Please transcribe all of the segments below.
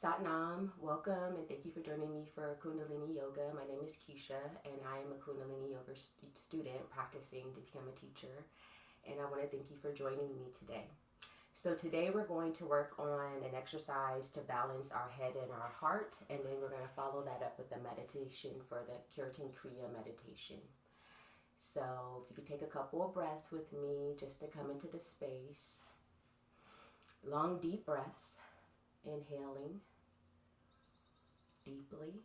Satnam, welcome and thank you for joining me for Kundalini Yoga. My name is Keisha and I am a Kundalini Yoga student practicing to become a teacher. And I want to thank you for joining me today. So today we're going to work on an exercise to balance our head and our heart, and then we're going to follow that up with a meditation for the Kirtan Kriya meditation. So if you could take a couple of breaths with me just to come into the space. Long deep breaths. Inhaling deeply,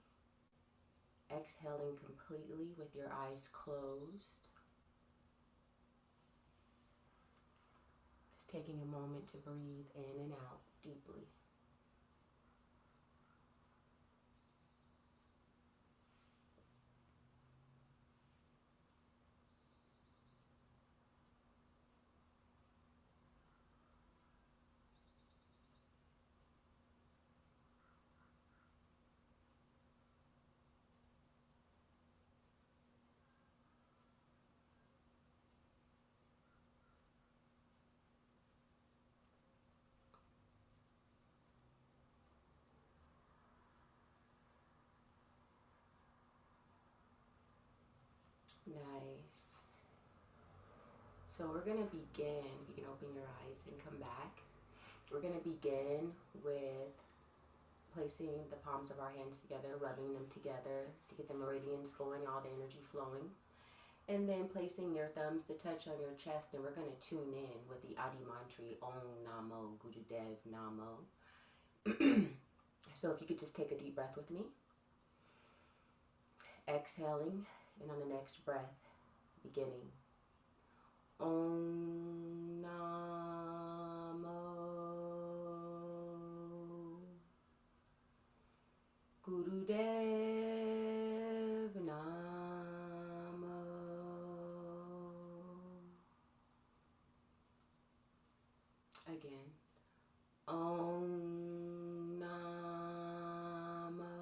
exhaling completely with your eyes closed. Just taking a moment to breathe in and out deeply. Nice. So we're going to begin, if you can open your eyes and come back. We're going to begin with placing the palms of our hands together, rubbing them together to get the meridians going, all the energy flowing. And then placing your thumbs to touch on your chest, and we're going to tune in with the Adi Mantra, Om Namo Gurudev Namo. So if you could just take a deep breath with me. Exhaling, and on the next breath, beginning. Om Namo Gurudev Namo. Again. Om Namo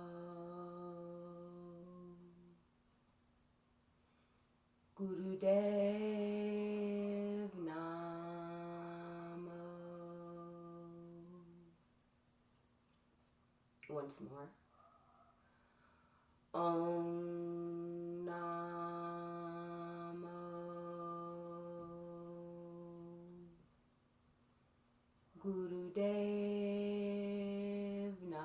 Gurudev Namo. Once more. Om Namo Gurudev Namo.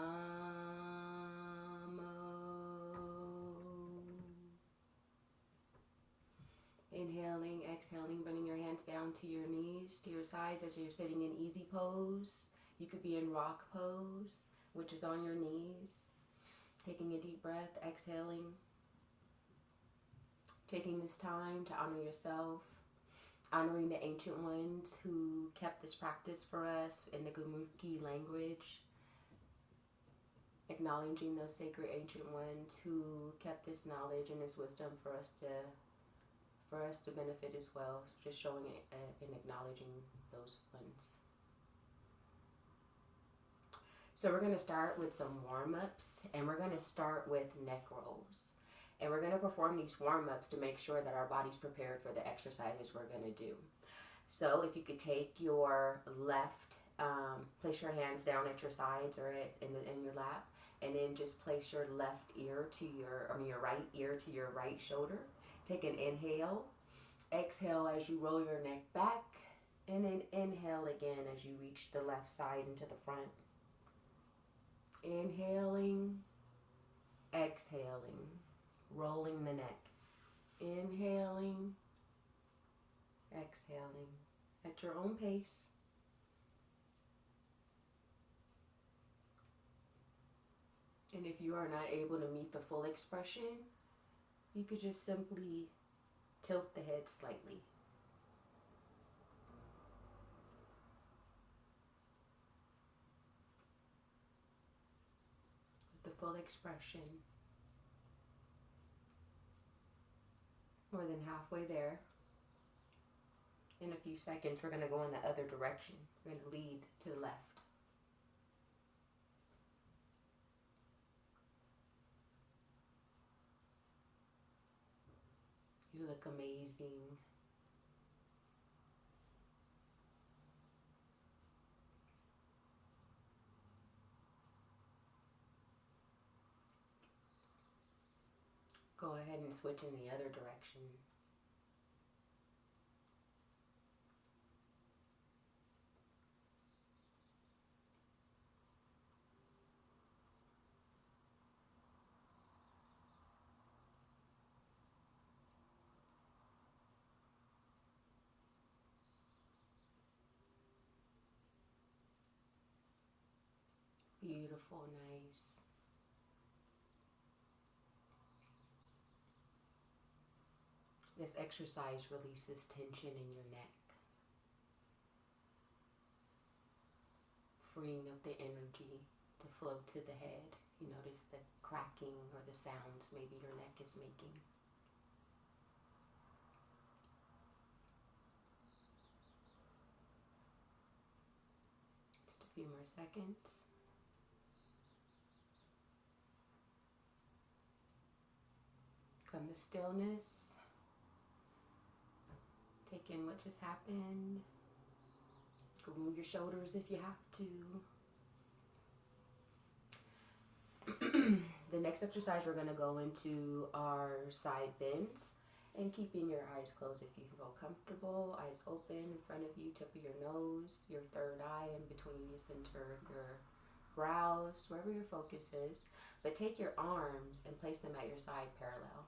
Inhaling, exhaling, bringing your hands down to your knees, to your sides as you're sitting in easy pose. You could be in rock pose, which is on your knees. Taking a deep breath, exhaling. Taking this time to honor yourself, honoring the ancient ones who kept this practice for us in the Gurmukhi language. Acknowledging those sacred ancient ones who kept this knowledge and this wisdom for us to benefit as well. So just showing it and acknowledging those ones. So we're going to start with some warm-ups, and we're going to start with neck rolls. And we're going to perform these warm-ups to make sure that our body's prepared for the exercises we're going to do. So if you could take your left, place your hands down at your sides or in your lap, and then just place your left ear to your right ear to your right shoulder. Take an inhale, exhale as you roll your neck back, and then inhale again as you reach the left side into the front. Inhaling, exhaling, rolling the neck. Inhaling, exhaling at your own pace. And if you are not able to meet the full expression, you could just simply tilt the head slightly. The full expression. More than halfway there. In a few seconds, we're going to go in the other direction. We're going to lead to the left. You look amazing. Go ahead and switch in the other direction. Beautiful, nice. This exercise releases tension in your neck, freeing up the energy to flow to the head. You notice the cracking or the sounds maybe your neck is making. Just a few more seconds. Come to stillness. Take in what just happened. Go move your shoulders if you have to. The next exercise we're going to go into are side bends, and keeping your eyes closed if you feel comfortable. Eyes open in front of you, tip of your nose, your third eye in between your center of your brows, wherever your focus is. But take your arms and place them at your side parallel.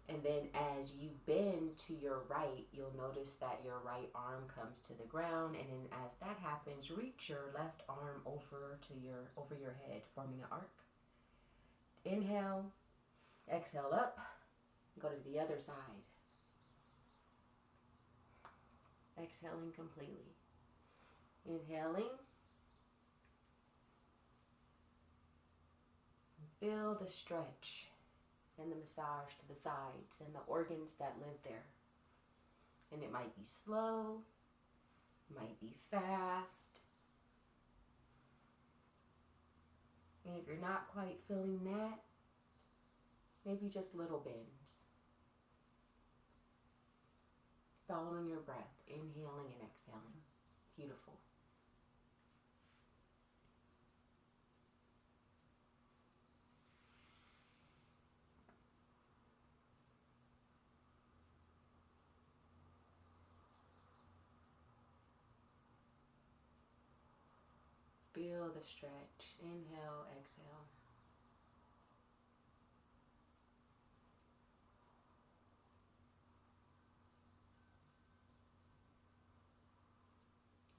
And then as you bend to your right, you'll notice that your right arm comes to the ground. And then as that happens, reach your left arm over your head, forming an arc. Inhale, exhale up, go to the other side. Exhaling completely. Inhaling. Feel the stretch and the massage to the sides and the organs that live there. And it might be slow, might be fast. And if you're not quite feeling that, maybe just little bends. Following your breath, inhaling and exhaling. Beautiful. Feel the stretch. Inhale, exhale.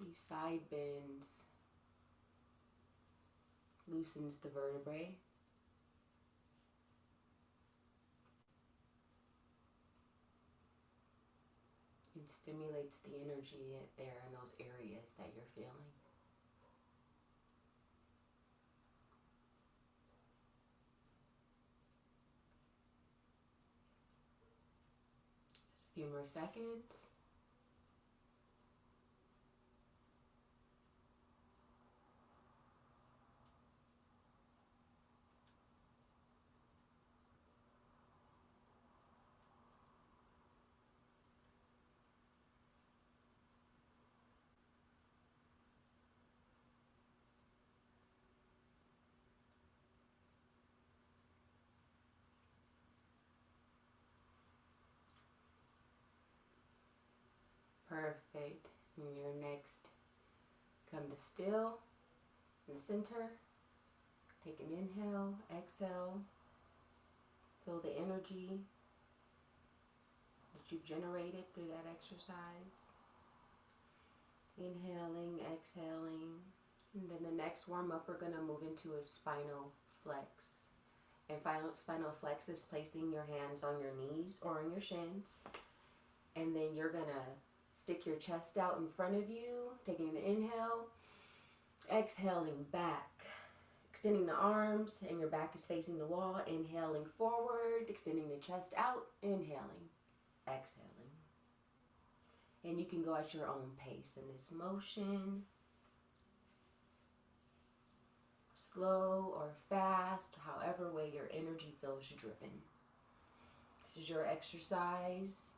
These side bends loosens the vertebrae. And stimulates the energy there in those areas that you're feeling. Just a few more seconds. Perfect. And your next, come to still in the center. Take an inhale, exhale. Feel the energy that you've generated through that exercise. Inhaling, exhaling. And then the next warm up, we're going to move into a spinal flex. And spinal flex is placing your hands on your knees or on your shins. And then you're going to stick your chest out in front of you, taking an inhale, exhaling back, extending the arms, and your back is facing the wall. Inhaling forward, extending the chest out, inhaling, exhaling. And you can go at your own pace in this motion, slow or fast, however way your energy feels driven. This is your exercise.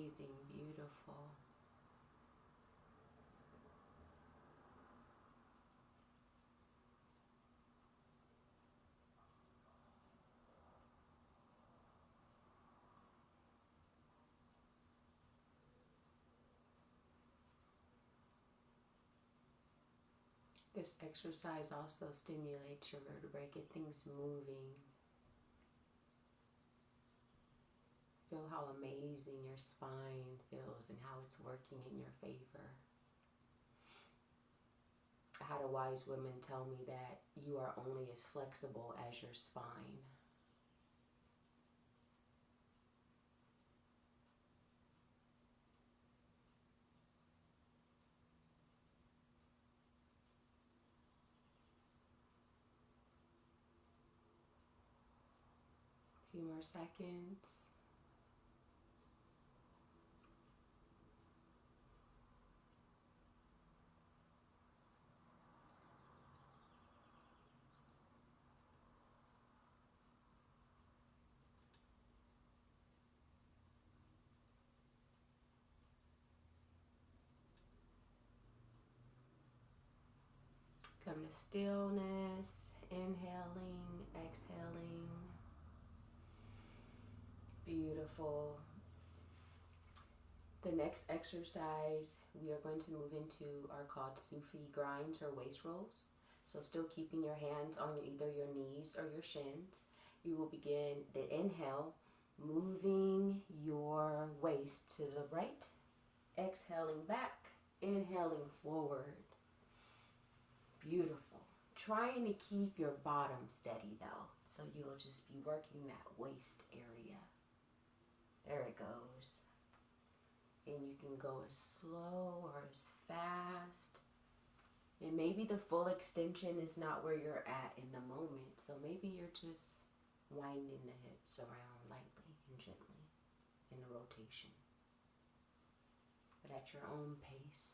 Amazing, beautiful. This exercise also stimulates your vertebrae, get things moving. Feel how amazing your spine feels and how it's working in your favor. I had a wise woman tell me that you are only as flexible as your spine. A few more seconds. Come to stillness, inhaling, exhaling. Beautiful. The next exercise we are going to move into are called Sufi grinds or waist rolls. So still keeping your hands on either your knees or your shins. You will begin the inhale, moving your waist to the right, exhaling back, inhaling forward. Beautiful. Trying to keep your bottom steady though, so you'll just be working that waist area. There it goes. And you can go as slow or as fast. And maybe the full extension is not where you're at in the moment, so maybe you're just winding the hips around lightly and gently in a rotation, but at your own pace.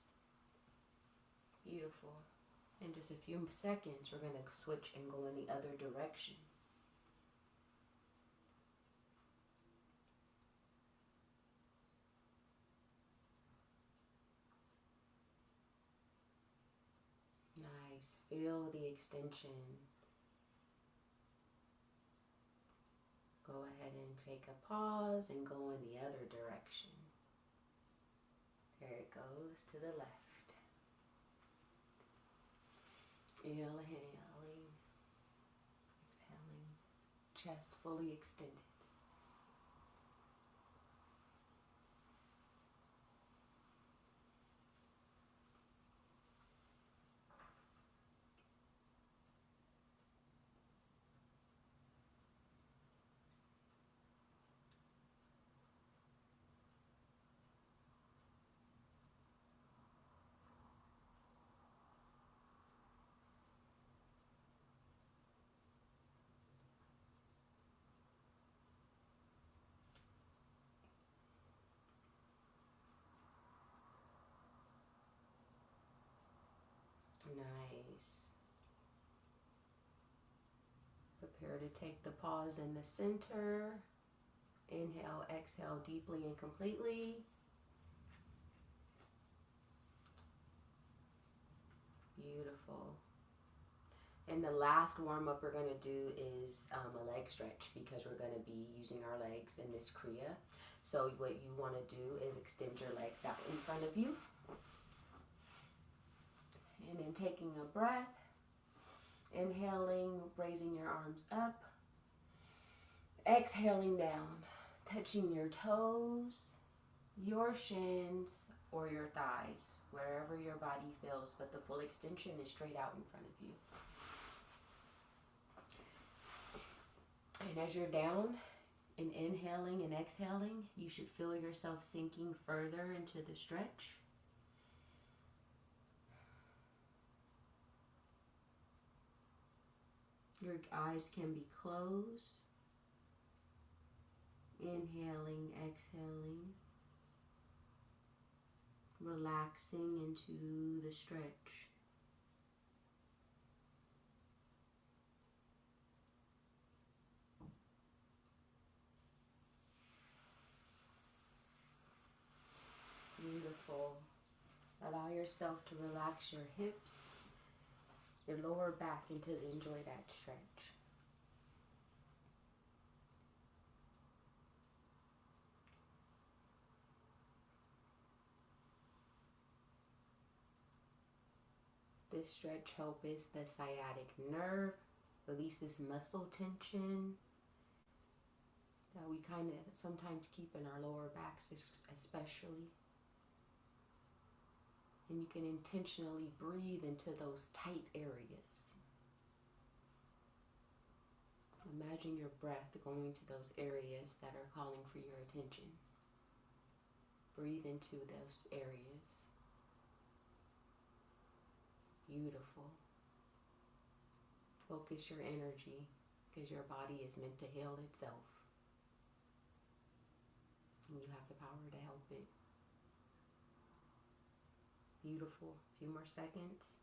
Beautiful. In just a few seconds, we're going to switch and go in the other direction. Nice. Feel the extension. Go ahead and take a pause and go in the other direction. There it goes to the left. Inhaling, exhaling, chest fully extended. Nice. Prepare to take the pause in the center. Inhale, exhale deeply and completely. Beautiful. And the last warm-up we're going to do is a leg stretch, because we're going to be using our legs in this Kriya. So what you want to do is extend your legs out in front of you. And then taking a breath, inhaling, raising your arms up, exhaling down, touching your toes, your shins, or your thighs, wherever your body feels, but the full extension is straight out in front of you. And as you're down and inhaling and exhaling, you should feel yourself sinking further into the stretch. Your eyes can be closed. Inhaling, exhaling. Relaxing into the stretch. Beautiful. Allow yourself to relax your hips, your lower back, and to enjoy that stretch. This stretch helps the sciatic nerve, releases muscle tension that we kind of sometimes keep in our lower backs especially. And you can intentionally breathe into those tight areas. Imagine your breath going to those areas that are calling for your attention. Breathe into those areas. Beautiful. Focus your energy because your body is meant to heal itself. And you have the power to help it. Beautiful. A few more seconds.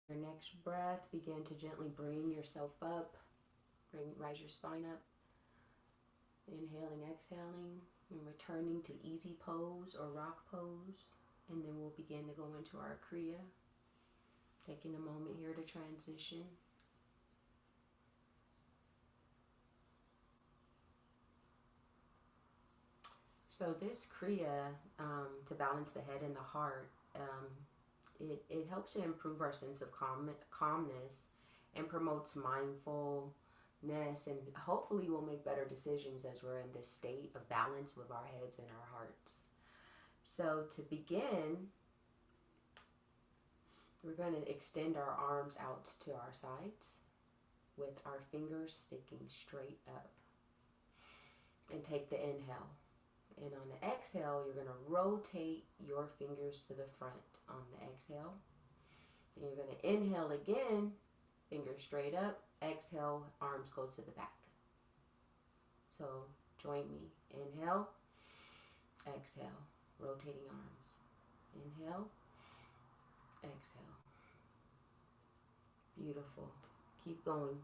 Your next breath, begin to gently bring yourself up. Rise your spine up. Inhaling, exhaling, and returning to easy pose or rock pose. And then we'll begin to go into our Kriya. Taking a moment here to transition. So this Kriya, to balance the head and the heart, it helps to improve our sense of calmness and promotes mindfulness, and hopefully we'll make better decisions as we're in this state of balance with our heads and our hearts. So to begin, we're going to extend our arms out to our sides with our fingers sticking straight up. And take the inhale. And on the exhale, you're going to rotate your fingers to the front on the exhale. Then you're going to inhale again, fingers straight up. Exhale, arms go to the back. So join me. Inhale, exhale, rotating arms. Inhale, exhale. Beautiful. Keep going.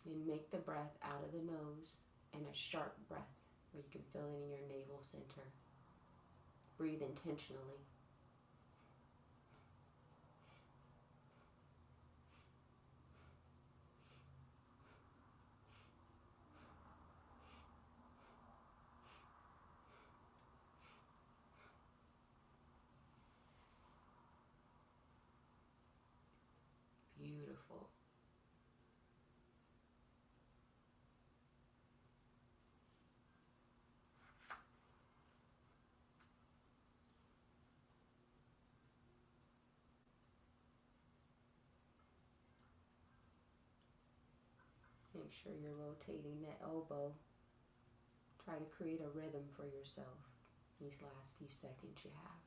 And make the breath out of the nose and a sharp breath where you can feel it in your navel center. Breathe intentionally. Beautiful. Make sure you're rotating that elbow. Try to create a rhythm for yourself these last few seconds you have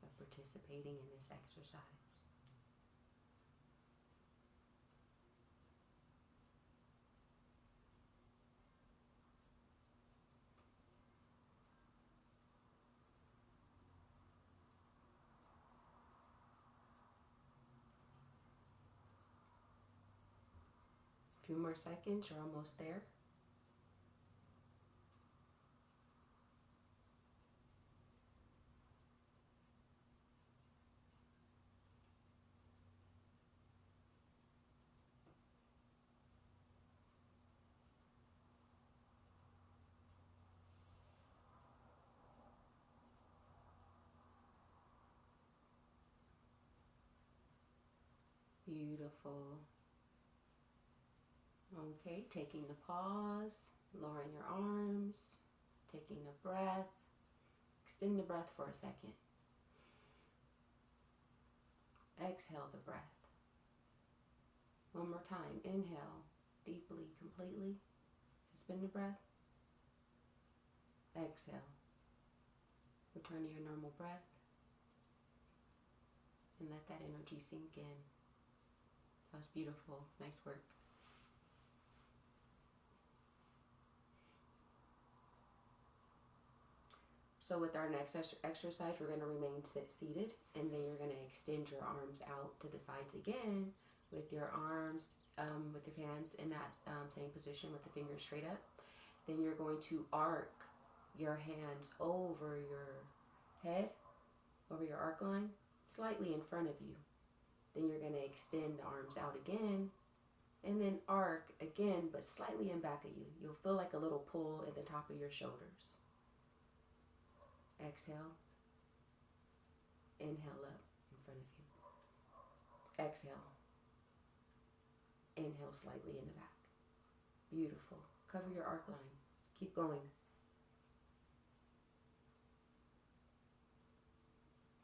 of participating in this exercise. A few more seconds, you're almost there. Beautiful. Okay, taking the pause, lowering your arms, taking a breath. Extend the breath for a second. Exhale the breath. One more time. Inhale deeply, completely. Suspend the breath. Exhale. Return to your normal breath. And let that energy sink in. That's beautiful. Nice work. So with our next exercise, we're going to remain seated, and then you're going to extend your arms out to the sides again with your arms, with your hands in that same position with the fingers straight up. Then you're going to arc your hands over your head, over your arc line, slightly in front of you. Then you're going to extend the arms out again, and then arc again, but slightly in back of you. You'll feel like a little pull at the top of your shoulders. Exhale. Inhale up in front of you. Exhale. Inhale slightly in the back. Beautiful. Cover your arc line. Keep going.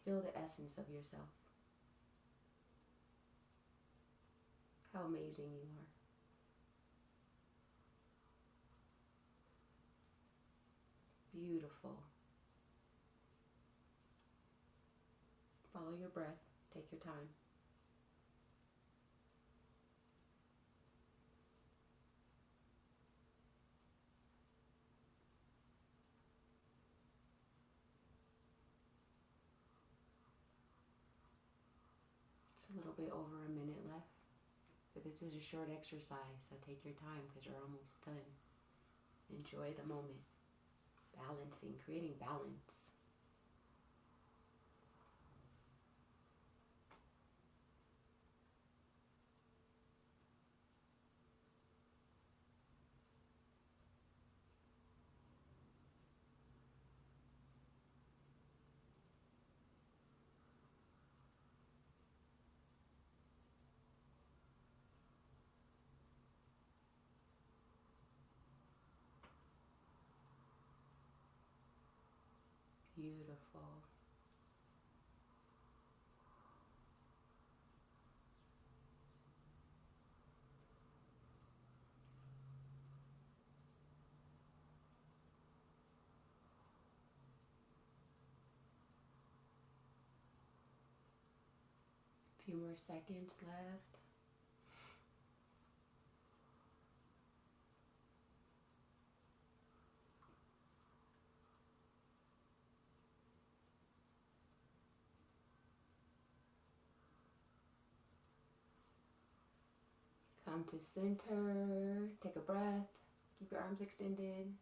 Feel the essence of yourself. How amazing you are. Beautiful. Follow your breath. Take your time. It's a little bit over a minute left, but this is a short exercise, so take your time because you're almost done. Enjoy the moment. Balancing, creating balance. Beautiful. A few more seconds left. Come to center. Take a breath. Keep your arms extended.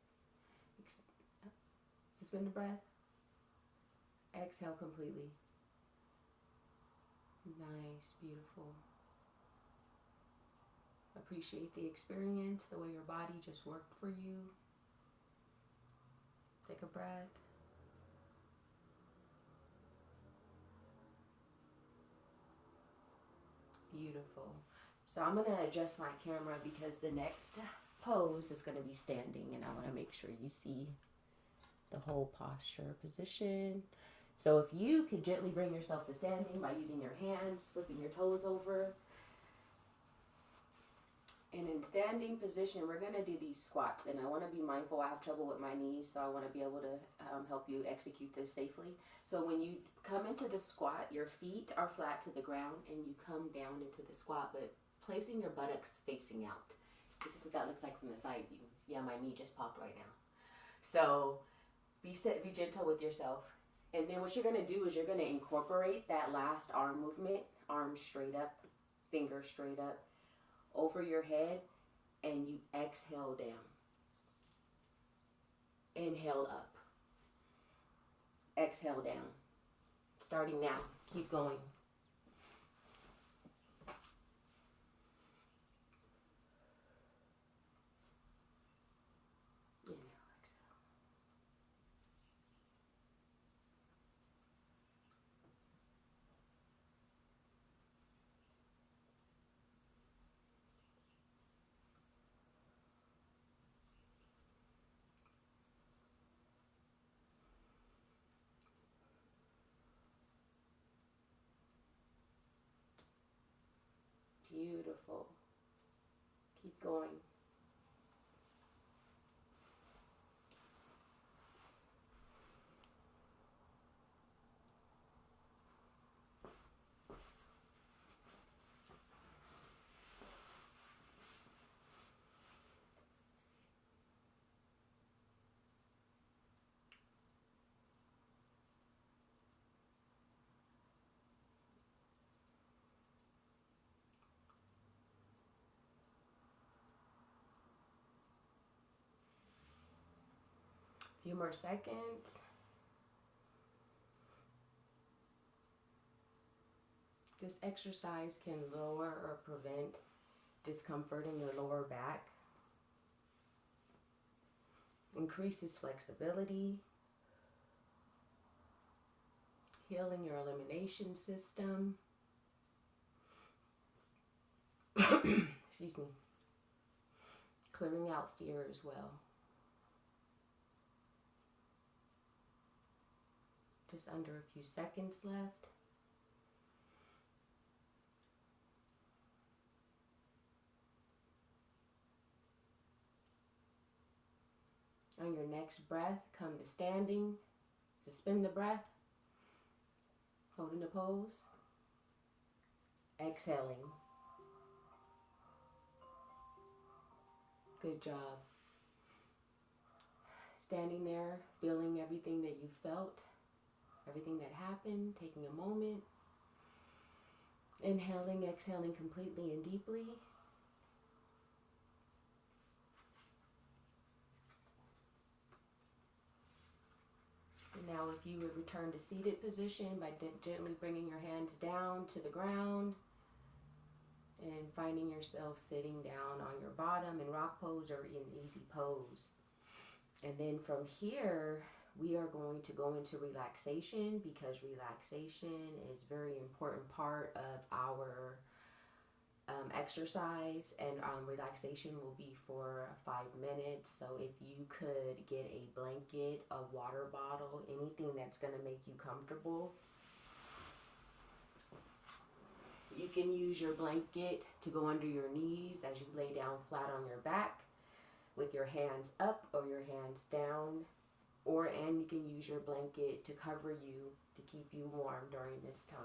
Suspend the breath. Exhale completely. Nice, beautiful. Appreciate the experience, the way your body just worked for you. Take a breath. Beautiful. So I'm going to adjust my camera because the next pose is going to be standing, and I want to make sure you see the whole posture position. So if you can gently bring yourself to standing by using your hands, flipping your toes over. And in standing position, we're going to do these squats. And I want to be mindful. I have trouble with my knees, so I want to be able to help you execute this safely. So when you come into the squat, your feet are flat to the ground, and you come down into the squat, but placing your buttocks facing out. This is what that looks like from the side view. Yeah, my knee just popped right now. So be gentle with yourself. And then what you're going to do is you're going to incorporate that last arm movement, arms straight up, fingers straight up, over your head, and you exhale down. Inhale up. Exhale down. Starting now. Keep going. Beautiful. Keep going. Few more seconds. This exercise can lower or prevent discomfort in your lower back, increases flexibility, healing your elimination system, excuse me, clearing out fear as well. Just under a few seconds left. On your next breath, come to standing. Suspend the breath. Holding the pose. Exhaling. Good job. Standing there, feeling everything that you felt, everything that happened, taking a moment. Inhaling, exhaling completely and deeply. And now if you would return to seated position by gently bringing your hands down to the ground and finding yourself sitting down on your bottom in rock pose or in easy pose. And then from here, we are going to go into relaxation, because relaxation is a very important part of our exercise, and relaxation will be for 5 minutes. So if you could get a blanket, a water bottle, anything that's going to make you comfortable. You can use your blanket to go under your knees as you lay down flat on your back with your hands up or your hands down, and you can use your blanket to cover you to keep you warm during this time.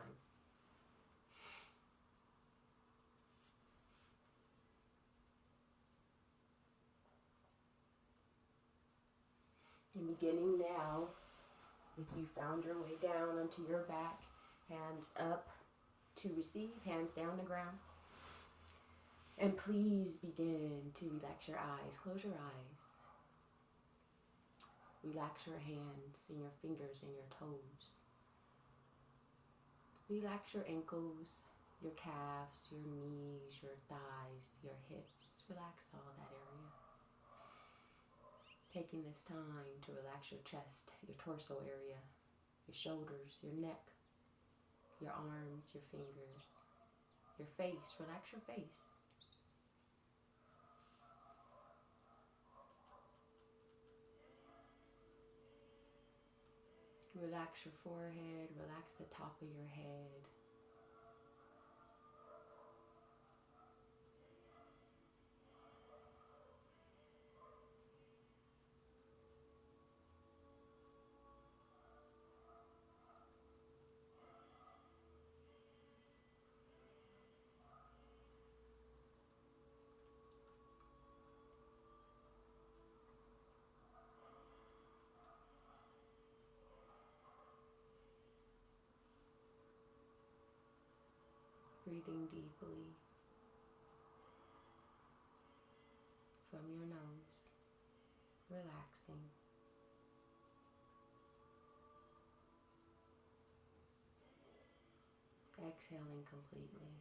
And beginning now, if you found your way down onto your back, hands up to receive, hands down the ground. And please begin to relax your eyes. Close your eyes. Relax your hands and your fingers and your toes. Relax your ankles, your calves, your knees, your thighs, your hips. Relax all that area. Taking this time to relax your chest, your torso area, your shoulders, your neck, your arms, your fingers, your face. Relax your face. Relax your forehead, relax the top of your head. Breathing deeply from your nose, relaxing. Exhaling completely.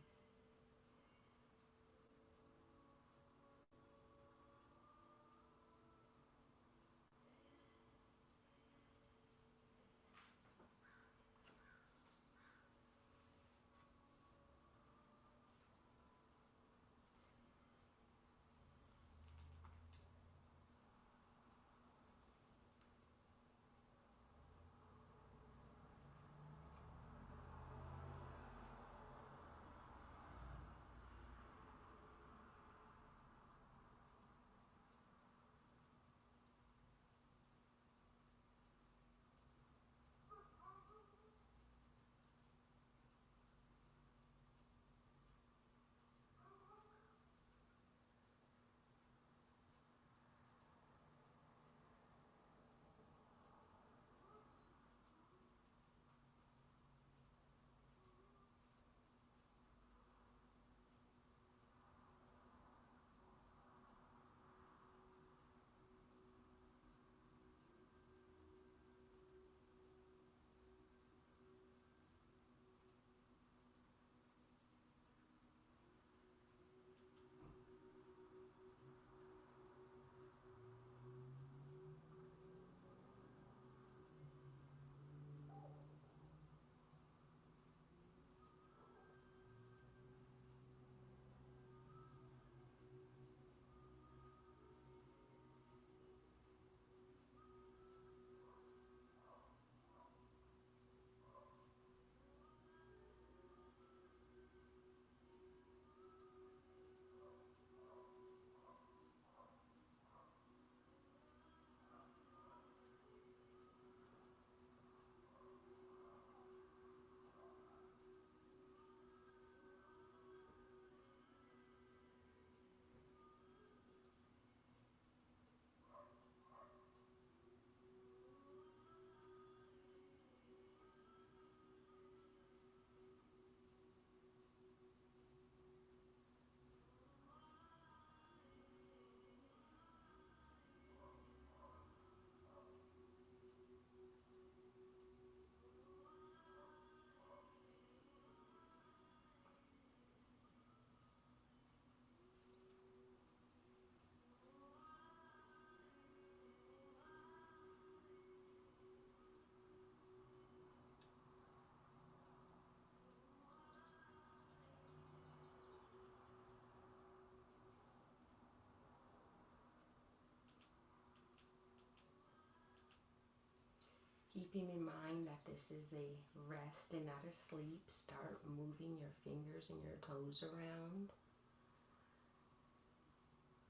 Keeping in mind that this is a rest and not a sleep, start moving your fingers and your toes around.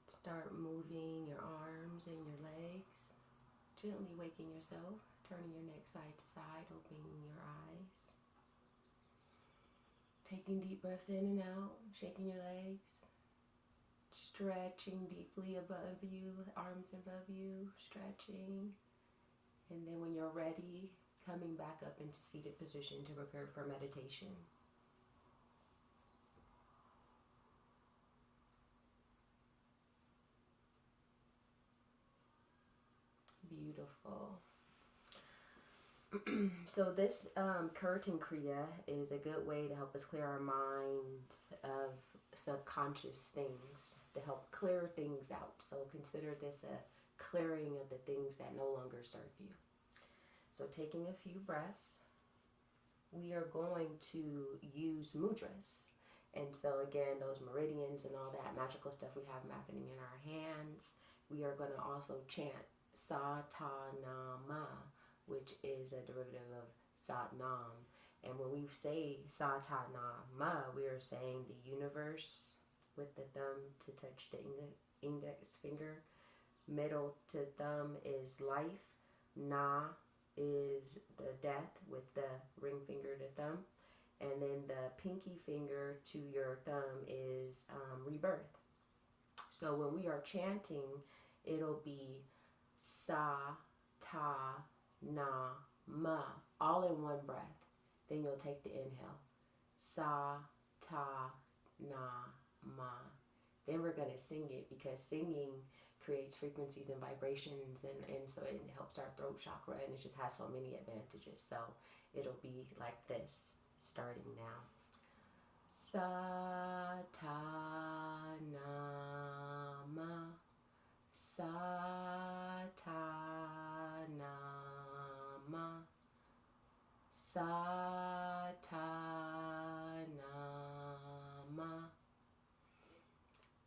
Start moving your arms and your legs, gently waking yourself, turning your neck side to side, opening your eyes. Taking deep breaths in and out, shaking your legs, stretching deeply above you, arms above you, stretching. And then when you're ready, coming back up into seated position to prepare for meditation. Beautiful. So this Kirtan Kriya is a good way to help us clear our minds of subconscious things, to help clear things out. So consider this a clearing of the things that no longer serve you. So taking a few breaths, we are going to use mudras. And so again, those meridians and all that magical stuff we have happening in our hands, we are going to also chant Satanama, which is a derivative of Satnam. And when we say Satanama, we are saying the universe with the thumb to touch the index finger. Middle to thumb is life. Na is the death with the ring finger to thumb. And then the pinky finger to your thumb is rebirth. So when we are chanting, it'll be Sa, Ta, Na, Ma, all in one breath. Then you'll take the inhale. Sa, Ta, Na, Ma. Then we're going to sing it, because singing creates frequencies and vibrations, and so it helps our throat chakra, and it just has so many advantages. So it'll be like this, starting now. Sa, Ta, Na, Ma. Sa, Ta, Na, Ma. Sa, Ta, Na, Ma.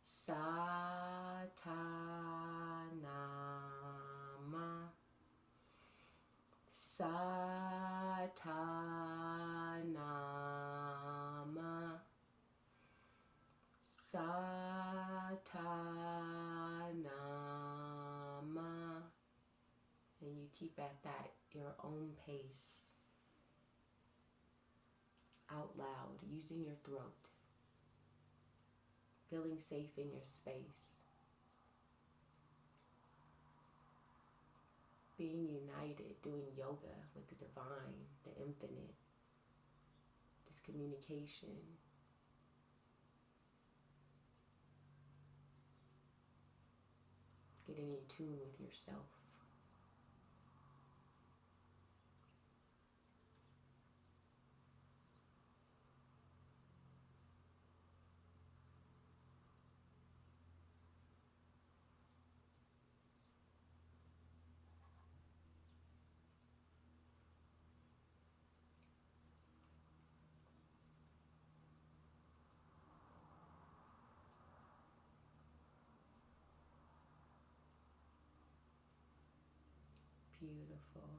Sa, Ta, Na, Ma. Sa, Ta, Na, Ma. Sa, Ta, Na, Ma. And you keep at that, your own pace, out loud, using your throat. Feeling safe in your space. Being united, doing yoga with the divine, the infinite. This communication. Getting in tune with yourself. Beautiful.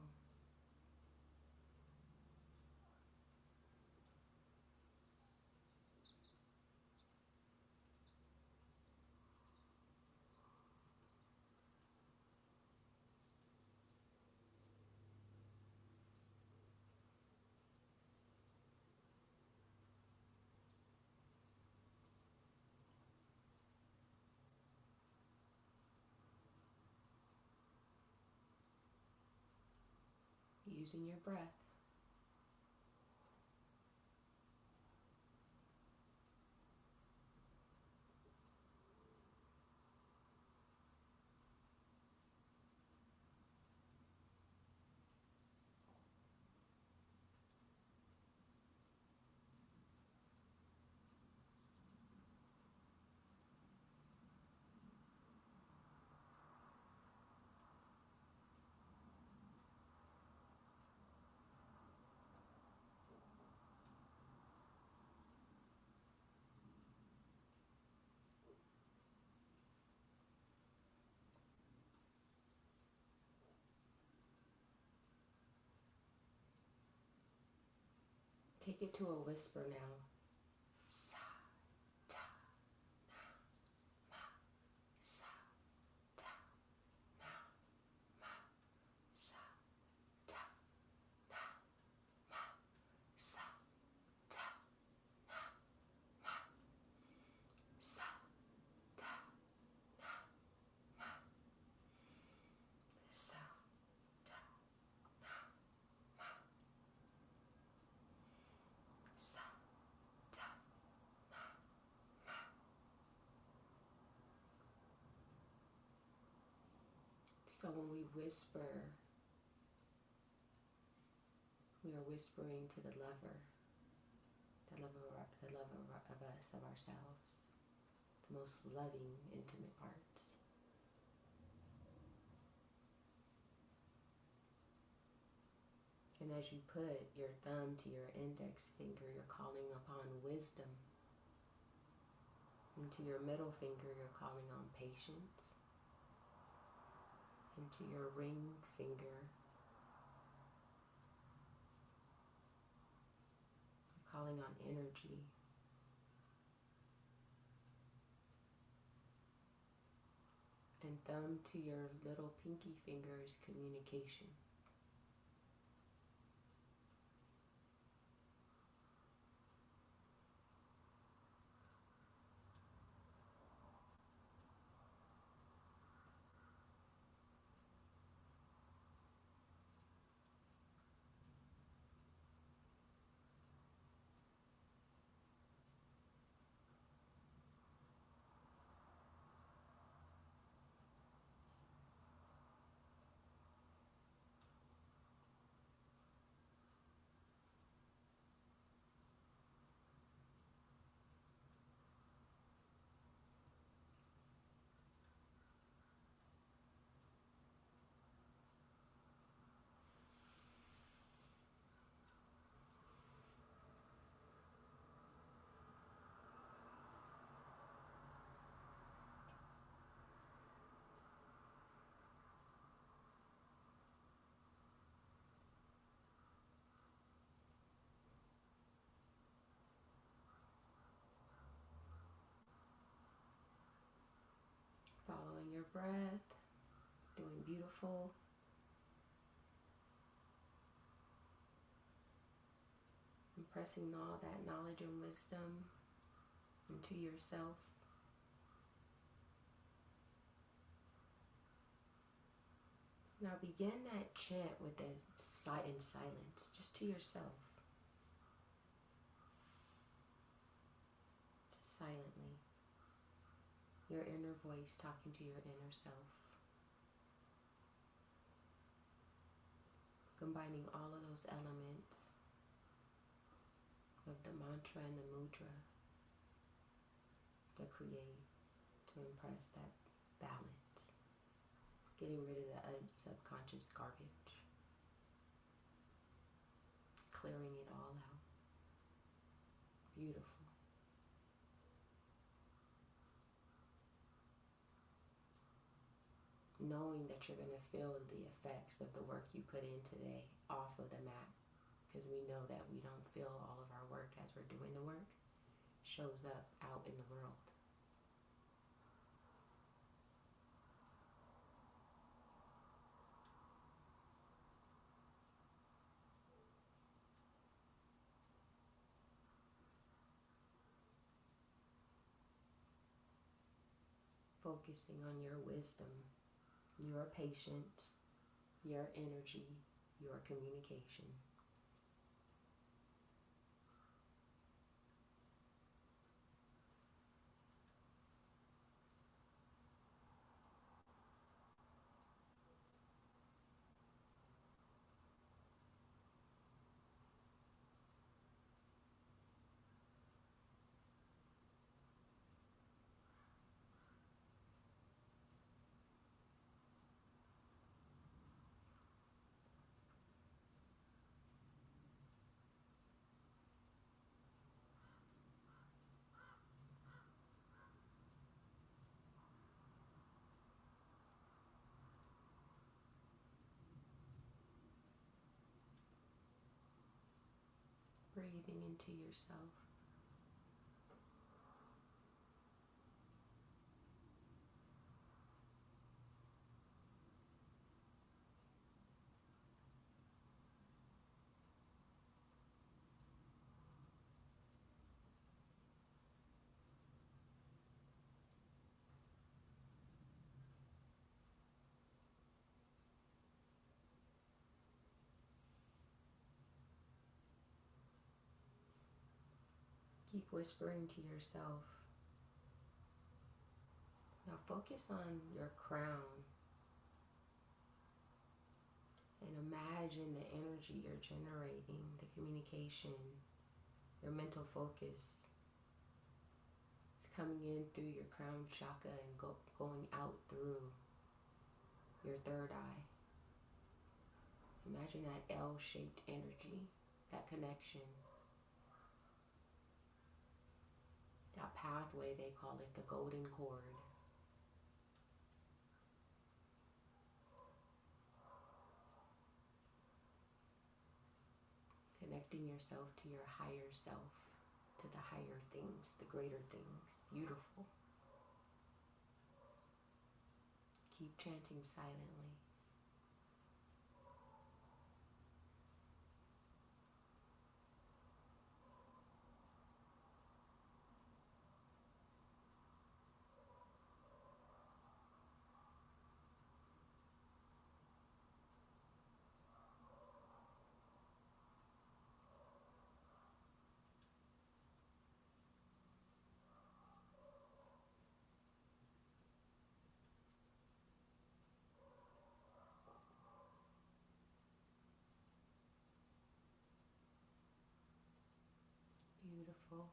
Using your breath. Take it to a whisper now. Sa, ta, na, ma. Sa, ta, na, ma. Sa, ta, na, ma. Sa, ta, na, ma. Sa, ta, na, ma. Sa, ta, na, ma. Sa, ta, na, ma. So when we whisper, we are whispering to the lover of us, of ourselves, the most loving, intimate parts. And as you put your thumb to your index finger, you're calling upon wisdom. And to your middle finger, you're calling on patience. And to your ring finger, you're calling on energy. And thumb to your little pinky finger is communication. Following your breath, doing beautiful. Impressing all that knowledge and wisdom into yourself. Now begin that chant with the in silence, just to yourself. Just silently. Your inner voice talking to your inner self. Combining all of those elements of the mantra and the mudra that create to impress that balance. Getting rid of the subconscious garbage. Clearing it all out. Beautiful. Knowing that you're going to feel the effects of the work you put in today off of the mat, because we know that we don't feel all of our work as we're doing the work shows up out in the world. Focusing on your wisdom, your patience, your energy, your communication. breathing into yourself. Keep whispering to yourself. Now focus on your crown and imagine the energy you're generating, the communication, your mental focus is coming in through your crown chakra and going out through your third eye. Imagine that L-shaped energy, that connection. That pathway, they call it the golden cord. Connecting yourself to your higher self, to the higher things, the greater things. Beautiful. Keep chanting silently. Beautiful.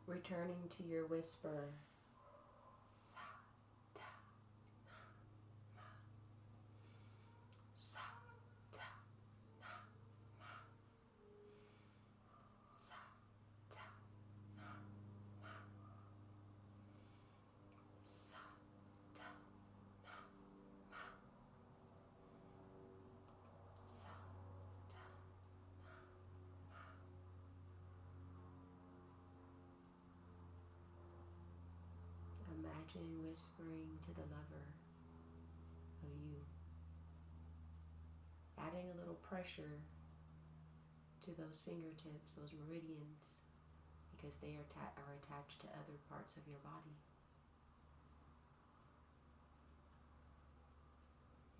Returning to your whisper. Sa, ta, na, ma. Sa, ta, na, ma. Sa, ta, na, ma. Sa, ta, na, ma. Sa, ta, na, ma. Imagine whispering to the lover of you, adding a little pressure to those fingertips, those meridians, because they are attached to other parts of your body.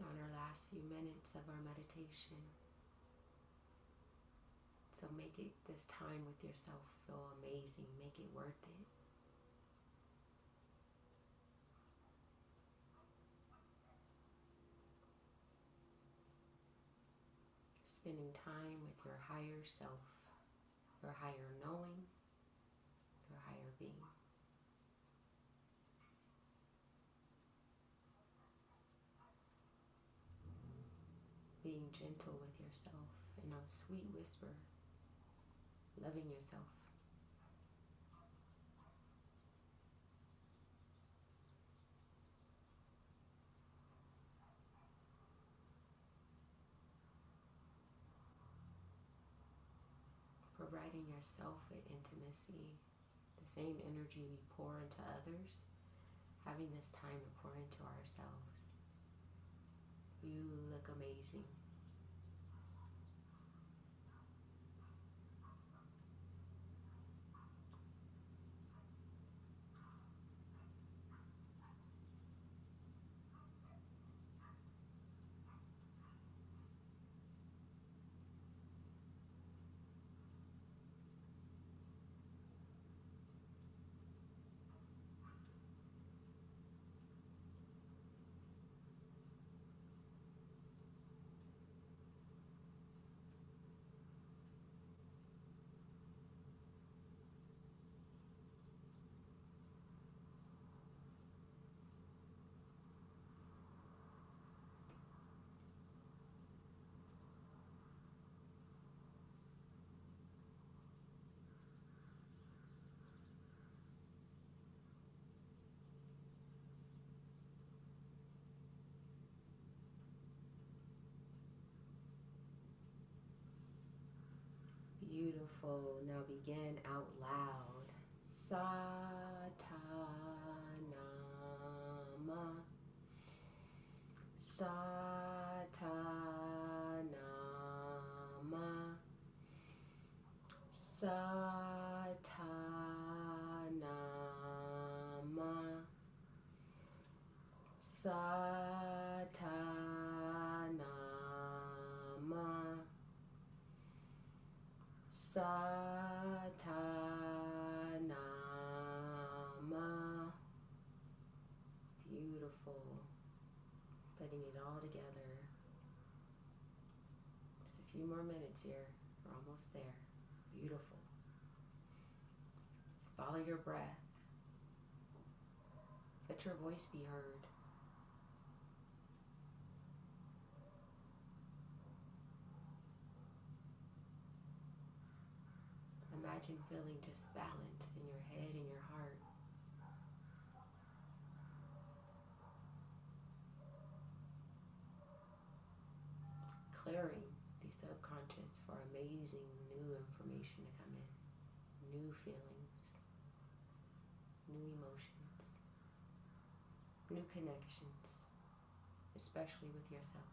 On our last few minutes of our meditation, so make it this time with yourself feel amazing, make it worth it. Spending time with your higher self, your higher knowing, your higher being. Being gentle with yourself in a sweet whisper, loving yourself. providing yourself with intimacy, the same energy we pour into others, having this time to pour into ourselves. You look amazing. Beautiful. Now begin out loud. Satanama. Satanama. Satanama. Satanama. Satanama. Beautiful. Putting it all together. Just a few more minutes here. We're almost there. Beautiful. Follow your breath. Let your voice be heard. Imagine feeling just balance in your head and your heart. Clearing the subconscious for amazing new information to come in. New feelings. New emotions. New connections. Especially with yourself.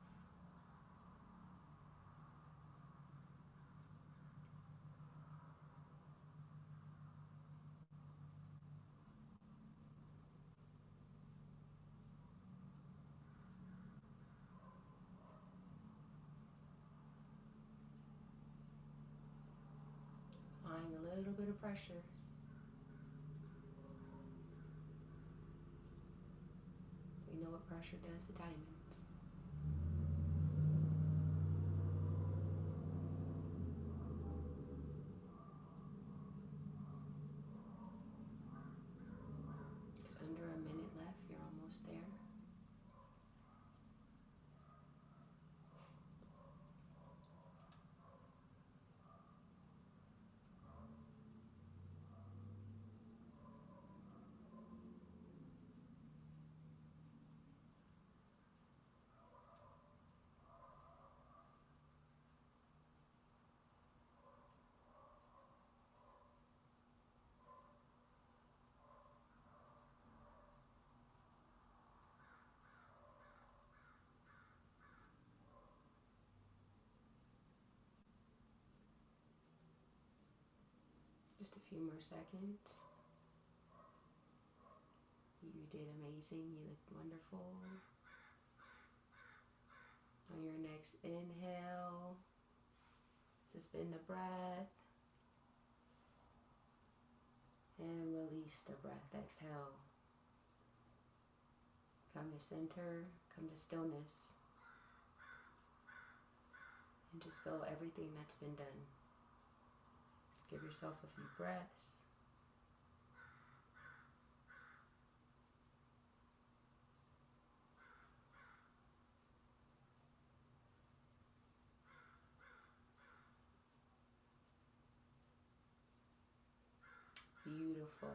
Applying a little bit of pressure. We know what pressure does to diamonds. It's under a minute left. You're almost there. Just a few more seconds. You did amazing. You looked wonderful. On your next inhale, suspend the breath and release the breath. Exhale. Come to center, come to stillness, and just feel everything that's been done. Give yourself a few breaths. Beautiful.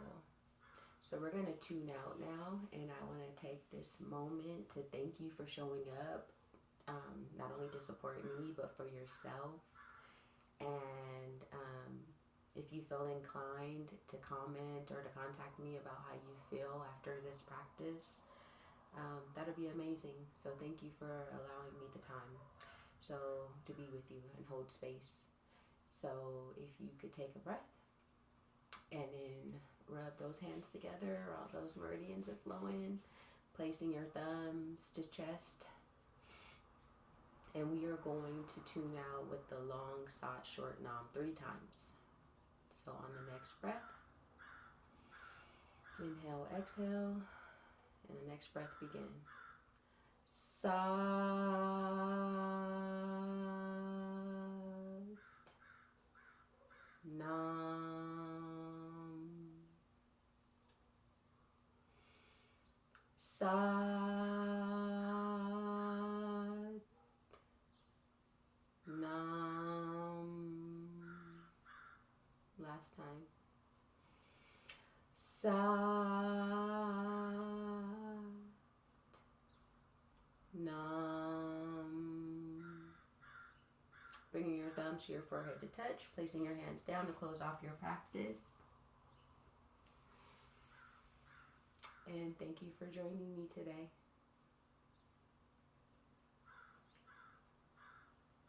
So we're going to tune out now, and I want to take this moment to thank you for showing up, not only to support me, but for yourself. And If you feel inclined to comment or to contact me about how you feel after this practice, that'll be amazing. So thank you for allowing me the time to be with you and hold space. So if you could take a breath and then rub those hands together, all those meridians are flowing, placing your thumbs to chest. And we are going to tune out with the long, sat, short nam 3 times. So on the next breath, inhale, exhale, and the next breath begin. Sat, nam, sat, nam. Last time. Sat, nam. Bringing your thumb to your forehead to touch, placing your hands down to close off your practice. And thank you for joining me today.